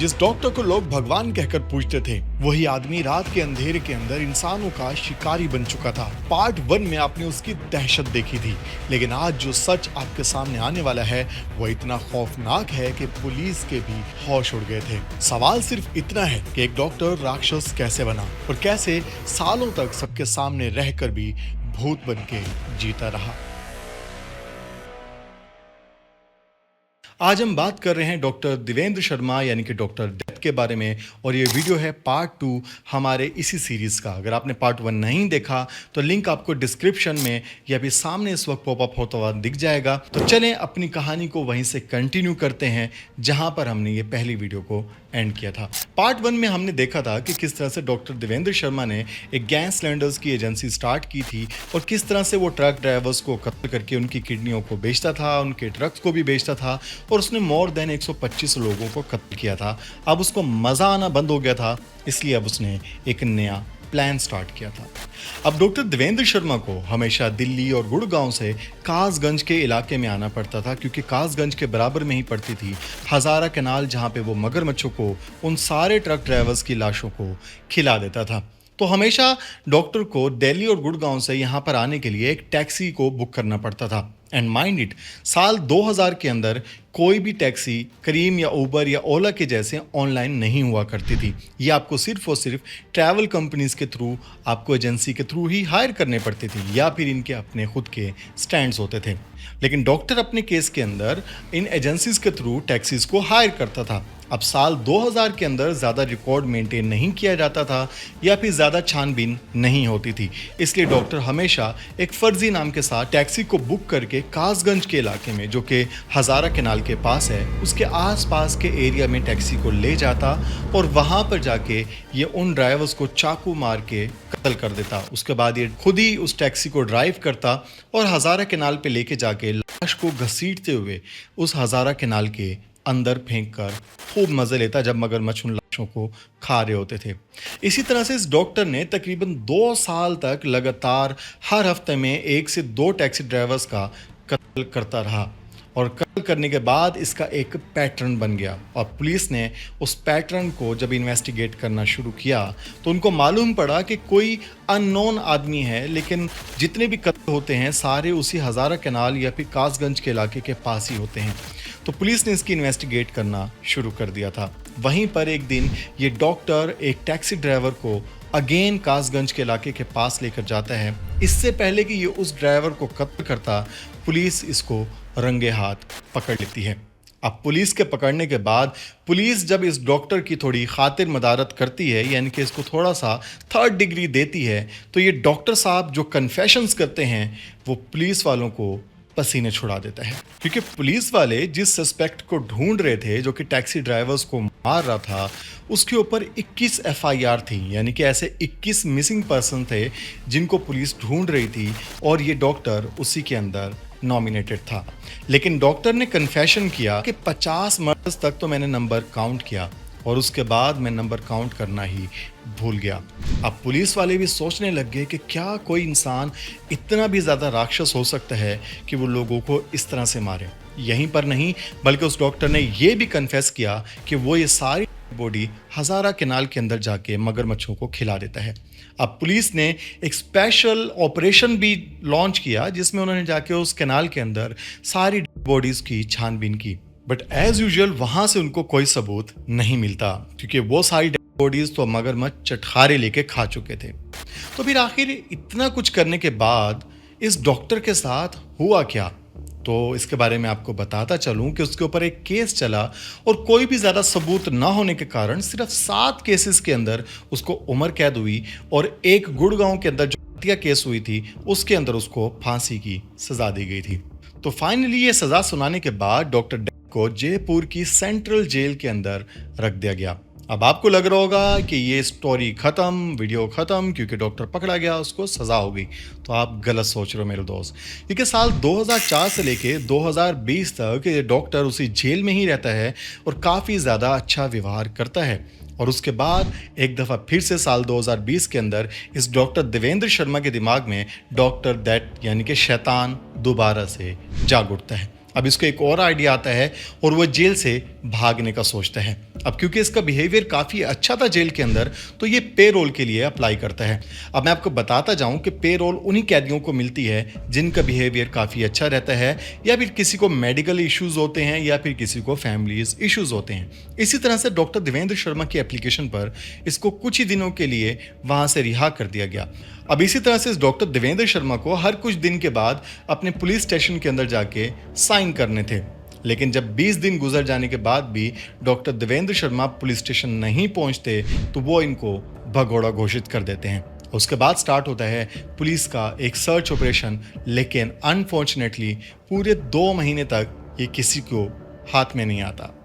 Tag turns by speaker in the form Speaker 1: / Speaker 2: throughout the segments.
Speaker 1: जिस डॉक्टर को लोग भगवान कहकर पूजते थे, वही आदमी रात के अंधेरे के अंदर इंसानों का शिकारी बन चुका था। पार्ट 1 में आपने उसकी दहशत देखी थी, लेकिन आज जो सच आपके सामने आने वाला है वो इतना खौफनाक है कि पुलिस के भी होश उड़ गए थे। सवाल सिर्फ इतना है कि एक डॉक्टर राक्षस कैसे बना और कैसे सालों तक सबके सामने रहकर भी भूत बन के जीता रहा। आज हम बात कर रहे हैं डॉक्टर देवेंद्र शर्मा यानी कि डॉक्टर डेथ के बारे में, और ये वीडियो है पार्ट 2 हमारे इसी सीरीज का। अगर आपने पार्ट 1 नहीं देखा तो लिंक आपको डिस्क्रिप्शन में या भी सामने इस वक्त पॉपअप होता हुआ दिख जाएगा। तो चलें अपनी कहानी को वहीं से कंटिन्यू करते हैं जहां पर हमने ये पहली वीडियो को एंड किया था। पार्ट 1 में हमने देखा था कि किस तरह से डॉक्टर देवेंद्र शर्मा ने एक गैस सिलेंडर्स की एजेंसी स्टार्ट की थी और किस तरह से वो ट्रक ड्राइवर्स को कत्ल करके उनकी किडनियों को बेचता था, उनके ट्रक्स को भी बेचता था, और उसने मोर देन 125 लोगों को कत्ल किया था। अब उसको मजा आना बंद हो गया था, इसलिए अब उसने एक नया प्लान स्टार्ट किया था। अब डॉक्टर देवेंद्र शर्मा को हमेशा दिल्ली और गुड़गांव से कासगंज के इलाके में आना पड़ता था, क्योंकि कासगंज के बराबर में ही पड़ती थी हजारा कैनाल, जहां पे वो मगरमच्छों को, उन सारे ट्रक ड्राइवर्स की लाशों को खिला देता था। तो हमेशा डॉक्टर को दिल्ली और गुड़गांव से यहाँ पर आने के लिए एक टैक्सी को बुक करना पड़ता था। एंड माइंड इट, साल 2000 के अंदर कोई भी टैक्सी करीम या उबर या ओला के जैसे ऑनलाइन नहीं हुआ करती थी। ये आपको सिर्फ और सिर्फ ट्रैवल कंपनीज के थ्रू, आपको एजेंसी के थ्रू ही हायर करने पड़ते थे, या फिर इनके अपने खुद के स्टैंड्स होते थे। लेकिन डॉक्टर अपने केस के अंदर इन एजेंसीज के थ्रू टैक्सीज को हायर करता था। अब साल 2000 के अंदर ज़्यादा रिकॉर्ड मेंटेन नहीं किया जाता था या फिर ज़्यादा छानबीन नहीं होती थी, इसलिए डॉक्टर हमेशा एक फर्जी नाम के साथ टैक्सी को बुक करके कासगंज के इलाके में, जो कि हजारा कैनाल के पास है, उसके आसपास के एरिया में टैक्सी को ले जाता और वहाँ पर जाके ये उन ड्राइवर्स को चाकू मार के कत्ल कर देता। उसके बाद ये खुद ही उस टैक्सी को ड्राइव करता और हजारा कैनाल पे लेके जाके लाश को घसीटते हुए उस हजारा कैनाल के अंदर फेंक कर खूब मजे लेता, जब मगरमच्छ उन लाशों को खा रहे होते थे। इसी तरह से इस डॉक्टर ने तकरीबन 2 साल तक लगातार हर हफ्ते में 1 से 2 टैक्सी ड्राइवर्स का कत्ल करता रहा, और कत्ल करने के बाद इसका एक पैटर्न बन गया। और पुलिस ने उस पैटर्न को जब इन्वेस्टिगेट करना शुरू किया तो उनको मालूम पड़ा कि कोई अननोन आदमी है, लेकिन जितने भी कत्ल होते हैं सारे उसी हजारा कैनाल या फिर कासगंज के इलाके के पास ही होते हैं। तो पुलिस ने इसकी इन्वेस्टिगेट करना शुरू कर दिया था। वहीं पर एक दिन ये डॉक्टर एक टैक्सी ड्राइवर को अगेन कासगंज के इलाके के पास लेकर जाता है। इससे पहले कि ये उस ड्राइवर को कत्ल करता, पुलिस इसको रंगे हाथ पकड़ लेती है। अब पुलिस के पकड़ने के बाद पुलिस जब इस डॉक्टर की थोड़ी खातिर मदारत करती है, यानी कि इसको थोड़ा सा 3rd डिग्री देती है, तो ये डॉक्टर साहब जो कन्फेशंस करते हैं वो पुलिस वालों को पसीने छुड़ा देता है, क्योंकि पुलिस वाले जिस सस्पेक्ट को ढूंढ रहे थे, जो कि टैक्सी ड्राइवर्स को मार रहा था, उसके ऊपर 21 FIR थी, यानी कि ऐसे 21 मिसिंग पर्सन थे जिनको पुलिस ढूंढ रही थी, और ये डॉक्टर उसी के अंदर नॉमिनेटेड था। लेकिन डॉक्टर ने कन्फेशन किया कि 50 मर्डर्स तक तो मैंने नंबर काउंट किया और उसके बाद मैं नंबर काउंट करना ही भूल गया। अब पुलिस वाले भी सोचने लग गए कि क्या कोई इंसान इतना भी ज़्यादा राक्षस हो सकता है कि वो लोगों को इस तरह से मारे। यहीं पर नहीं, बल्कि उस डॉक्टर ने ये भी कन्फेस किया कि वो ये सारी बॉडी हजारा कैनाल के अंदर जाके मगरमच्छों को खिला देता है। अब पुलिस ने एक स्पेशल ऑपरेशन भी लॉन्च किया, जिसमें उन्होंने जाके उस कैनाल के अंदर सारी बॉडीज़ की छानबीन की, बट एज यूजुअल वहाँ से उनको कोई सबूत नहीं मिलता, क्योंकि वो सारी बॉडीज़ तो मगरमच्छ चटखारे लेके खा चुके थे। तो फिर आखिर इतना कुछ करने के बाद इस डॉक्टर के साथ हुआ क्या, तो इसके बारे में आपको बताता चलूं कि उसके ऊपर एक केस चला और कोई भी ज़्यादा सबूत ना होने के कारण सिर्फ 7 केसेस के अंदर उसको उम्र कैद हुई, और एक गुड़गांव के अंदर जो हत्या केस हुई थी उसके अंदर उसको फांसी की सज़ा दी गई थी। तो फाइनली ये सज़ा सुनाने के बाद डॉक्टर को जयपुर की सेंट्रल जेल के अंदर रख दिया गया। अब आपको लग रहा होगा कि ये स्टोरी खत्म, वीडियो खत्म, क्योंकि डॉक्टर पकड़ा गया, उसको सजा हो गई। तो आप गलत सोच रहे हो मेरे दोस्त, क्योंकि साल 2004 से लेके 2020 तक ये डॉक्टर उसी जेल में ही रहता है और काफ़ी ज़्यादा अच्छा व्यवहार करता है। और उसके बाद एक दफ़ा फिर से साल 2020 के अंदर इस डॉक्टर देवेंद्र शर्मा के दिमाग में डॉक्टर दैट यानी कि शैतान दोबारा से जाग उठता है। अब इसको एक और आइडिया आता है और वो जेल से भागने का सोचता है। अब क्योंकि इसका बिहेवियर काफ़ी अच्छा था जेल के अंदर, तो ये पे रोल के लिए अप्लाई करता है। अब मैं आपको बताता जाऊं कि पे रोल उन्हीं कैदियों को मिलती है जिनका बिहेवियर काफ़ी अच्छा रहता है, या फिर किसी को मेडिकल इश्यूज होते हैं, या फिर किसी को फैमिलीज इश्यूज होते हैं। इसी तरह से डॉक्टर देवेंद्र शर्मा की एप्लीकेशन पर इसको कुछ ही दिनों के लिए वहां से रिहा कर दिया गया। अब इसी तरह से इस डॉक्टर देवेंद्र शर्मा को हर कुछ दिन के बाद अपने पुलिस स्टेशन के अंदर जाके साइन करने थे। लेकिन जब 20 दिन गुजर जाने के बाद भी doctor Devendra Sharma police station नहीं पहुंचते, तो वो इनको भगोड़ा घोषित कर देते हैं। उसके बाद स्टार्ट होता है पुलिस का एक सर्च ऑपरेशन, लेकिन अनफॉर्चुनेटली पूरे 2 महीने तक ये किसी को हाथ में नहीं आता।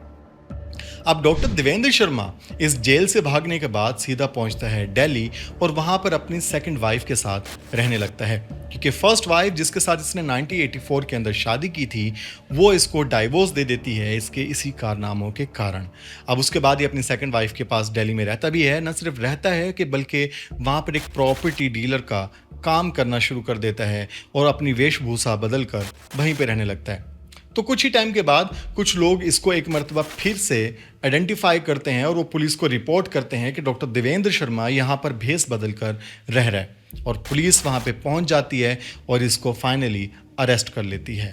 Speaker 1: अब डॉक्टर देवेंद्र शर्मा इस जेल से भागने के बाद सीधा पहुंचता है दिल्ली, और वहां पर अपनी सेकंड वाइफ के साथ रहने लगता है, क्योंकि फर्स्ट वाइफ जिसके साथ इसने 1984 के अंदर शादी की थी, वो इसको डाइवोर्स दे देती है इसके इसी कारनामों के कारण। अब उसके बाद ये अपनी सेकंड वाइफ के पास दिल्ली में रहता भी है, न सिर्फ रहता है कि बल्कि वहां पर एक प्रॉपर्टी डीलर का काम करना शुरू कर देता है और अपनी वेशभूषा बदल कर वहीं पर रहने लगता है। तो कुछ ही टाइम के बाद कुछ लोग इसको एक मरतबा फिर से आइडेंटिफाई करते हैं और वो पुलिस को रिपोर्ट करते हैं कि डॉक्टर देवेंद्र शर्मा यहाँ पर भेस बदल कर रह रहा है, और पुलिस वहाँ पे पहुँच जाती है और इसको फाइनली अरेस्ट कर लेती है।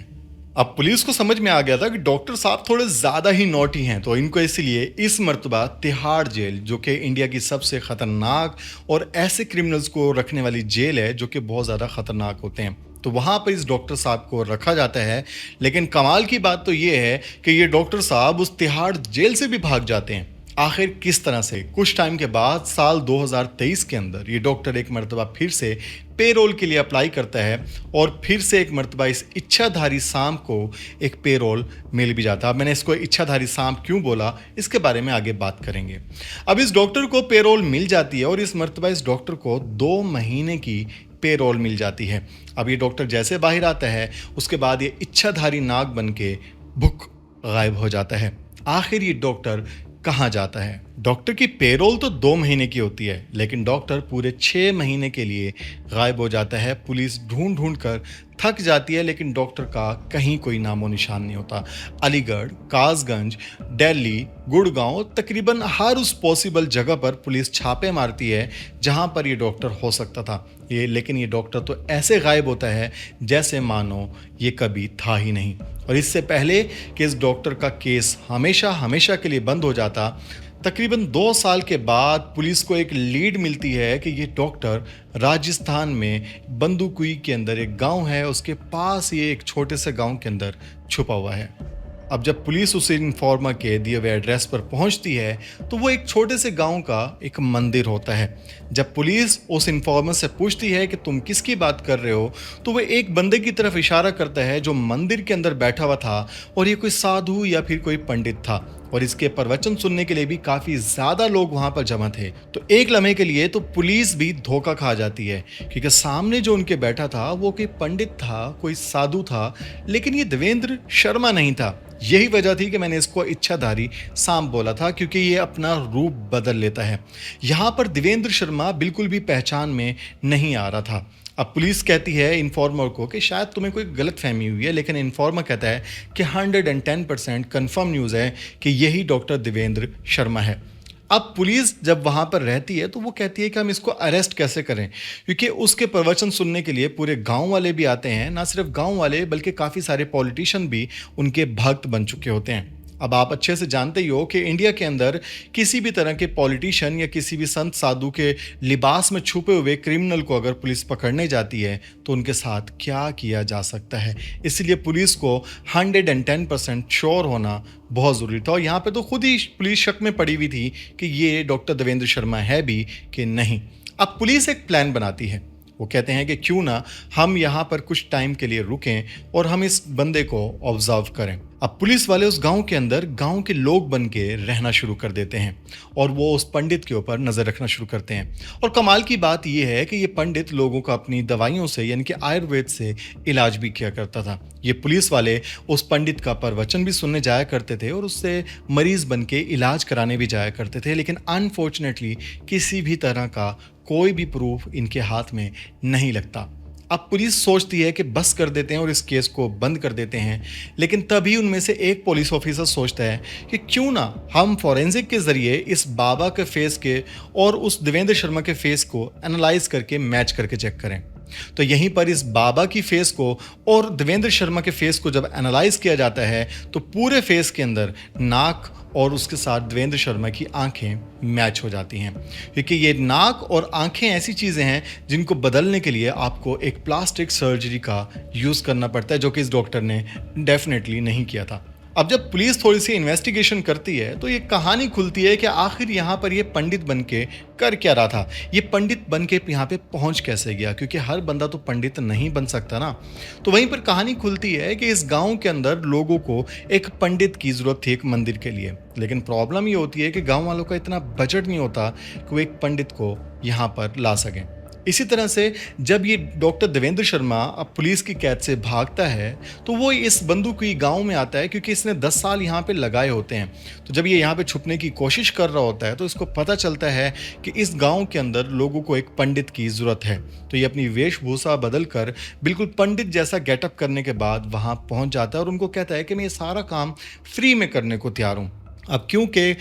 Speaker 1: अब पुलिस को समझ में आ गया था कि डॉक्टर साहब थोड़े ज़्यादा ही नॉटी हैं, तो इनको इसलिए इस मरतबा तिहाड़ जेल, जो कि इंडिया की सबसे ख़तरनाक और ऐसे क्रिमिनल्स को रखने वाली जेल है जो कि बहुत ज़्यादा ख़तरनाक होते हैं, तो वहाँ पर इस डॉक्टर साहब को रखा जाता है। लेकिन कमाल की बात तो ये है कि ये डॉक्टर साहब उस तिहाड़ जेल से भी भाग जाते हैं। आखिर किस तरह से? कुछ टाइम के बाद साल 2023 के अंदर ये डॉक्टर एक मरतबा फिर से पे रोल के लिए अप्लाई करता है, और फिर से एक मरतबा इस इच्छाधारी सांप को एक पे रोल मिल भी जाता है। अब मैंने इसको इच्छाधारी सांप क्यों बोला, इसके बारे में आगे बात करेंगे। अब इस डॉक्टर को पे रोल मिल जाती है, और इस मरतबा इस डॉक्टर को 2 महीने की पे रोल मिल जाती है। अब ये डॉक्टर जैसे बाहर आता है, उसके बाद ये इच्छाधारी नाग बन के भुक गायब हो जाता है। आखिर ये डॉक्टर कहाँ जाता है? डॉक्टर की पेरोल तो 2 महीने की होती है, लेकिन डॉक्टर पूरे 6 महीने के लिए गायब हो जाता है। पुलिस ढूंढ ढूंढ कर थक जाती है, लेकिन डॉक्टर का कहीं कोई नामो निशान नहीं होता। अलीगढ़, कासगंज, दिल्ली, गुड़गांव, तकरीबन हर उस पॉसिबल जगह पर पुलिस छापे मारती है जहां पर ये डॉक्टर हो सकता था। लेकिन ये डॉक्टर तो ऐसे गायब होता है जैसे मानो ये कभी था ही नहीं। और इससे पहले कि इस डॉक्टर का केस हमेशा हमेशा के लिए बंद हो जाता, तकरीबन 2 साल के बाद पुलिस को एक लीड मिलती है कि ये डॉक्टर राजस्थान में बंदुकुई के अंदर एक गांव है, उसके पास ये एक छोटे से गांव के अंदर छुपा हुआ है। अब जब पुलिस उस इन्फॉर्मर के दिए हुए एड्रेस पर पहुंचती है, तो वो एक छोटे से गांव का एक मंदिर होता है। जब पुलिस उस इन्फॉर्मर से पूछती है कि तुम किसकी बात कर रहे हो, तो वो एक बंदे की तरफ इशारा करता है जो मंदिर के अंदर बैठा हुआ था, और ये कोई साधु या फिर कोई पंडित था, और इसके प्रवचन सुनने के लिए भी काफ़ी ज़्यादा लोग वहाँ पर जमा थे। तो एक लम्हे के लिए तो पुलिस भी धोखा खा जाती है, क्योंकि सामने जो उनके बैठा था वो कोई पंडित था, कोई साधु था, लेकिन ये देवेंद्र शर्मा नहीं था। यही वजह थी कि मैंने इसको इच्छाधारी सांप बोला था, क्योंकि ये अपना रूप बदल लेता है। यहाँ पर देवेंद्र शर्मा बिल्कुल भी पहचान में नहीं आ रहा था। अब पुलिस कहती है इन्फॉर्मर को कि शायद तुम्हें कोई गलत फहमी हुई है, लेकिन इन्फॉर्मर कहता है कि 110% कन्फर्म न्यूज़ है कि यही डॉक्टर देवेंद्र शर्मा है। अब पुलिस जब वहाँ पर रहती है तो वो कहती है कि हम इसको अरेस्ट कैसे करें, क्योंकि उसके प्रवचन सुनने के लिए पूरे गांव वाले भी आते हैं। ना सिर्फ गांव वाले बल्कि काफ़ी सारे पॉलिटिशियन भी उनके भक्त बन चुके होते हैं। अब आप अच्छे से जानते ही हो कि इंडिया के अंदर किसी भी तरह के पॉलिटिशियन या किसी भी संत साधु के लिबास में छुपे हुए क्रिमिनल को अगर पुलिस पकड़ने जाती है तो उनके साथ क्या किया जा सकता है। इसलिए पुलिस को 110% श्योर होना बहुत ज़रूरी था, और यहाँ पे तो खुद ही पुलिस शक में पड़ी हुई थी कि ये डॉक्टर देवेंद्र शर्मा है भी कि नहीं। अब पुलिस एक प्लान बनाती है। वो कहते हैं कि क्यों ना हम यहाँ पर कुछ टाइम के लिए रुकें और हम इस बंदे को ऑब्जर्व करें। अब पुलिस वाले उस गांव के अंदर गांव के लोग बन के रहना शुरू कर देते हैं, और वो उस पंडित के ऊपर नज़र रखना शुरू करते हैं। और कमाल की बात यह है कि ये पंडित लोगों का अपनी दवाइयों से यानी कि आयुर्वेद से इलाज भी किया करता था। ये पुलिस वाले उस पंडित का प्रवचन भी सुनने जाया करते थे और उससे मरीज बन के इलाज कराने भी जाया करते थे, लेकिन अनफॉर्चुनेटली किसी भी तरह का कोई भी प्रूफ इनके हाथ में नहीं लगता। अब पुलिस सोचती है कि बस कर देते हैं और इस केस को बंद कर देते हैं, लेकिन तभी उनमें से एक पुलिस ऑफिसर सोचता है कि क्यों ना हम फॉरेंसिक के ज़रिए इस बाबा के फेस के और उस देवेंद्र शर्मा के फेस को एनालाइज करके मैच करके चेक करें। तो यहीं पर इस बाबा की फेस को और देवेंद्र शर्मा के फेस को जब एनालाइज किया जाता है तो पूरे फेस के अंदर नाक और उसके साथ देवेंद्र शर्मा की आंखें मैच हो जाती हैं, क्योंकि ये नाक और आंखें ऐसी चीज़ें हैं जिनको बदलने के लिए आपको एक प्लास्टिक सर्जरी का यूज़ करना पड़ता है, जो कि इस डॉक्टर ने डेफिनेटली नहीं किया था। अब जब पुलिस थोड़ी सी इन्वेस्टिगेशन करती है तो ये कहानी खुलती है कि आखिर यहाँ पर ये पंडित बन के कर क्या रहा था, ये पंडित बन के यहाँ पे पहुँच कैसे गया, क्योंकि हर बंदा तो पंडित नहीं बन सकता ना। तो वहीं पर कहानी खुलती है कि इस गांव के अंदर लोगों को एक पंडित की ज़रूरत थी एक मंदिर के लिए, लेकिन प्रॉब्लम ये होती है कि गाँव वालों का इतना बजट नहीं होता कि वो एक पंडित को यहाँ पर ला सकें। इसी तरह से जब ये डॉक्टर देवेंद्र शर्मा अब पुलिस की कैद से भागता है तो वो इस बंदूकी गांव में आता है, क्योंकि इसने 10 साल यहाँ पे लगाए होते हैं। तो जब ये यहाँ पे छुपने की कोशिश कर रहा होता है तो इसको पता चलता है कि इस गांव के अंदर लोगों को एक पंडित की ज़रूरत है। तो ये अपनी वेशभूषा बदल कर बिल्कुल पंडित जैसा गेटअप करने के बाद वहाँ पहुँच जाता है और उनको कहता है कि मैं ये सारा काम फ्री में करने को तैयार हूँ। अब क्योंकि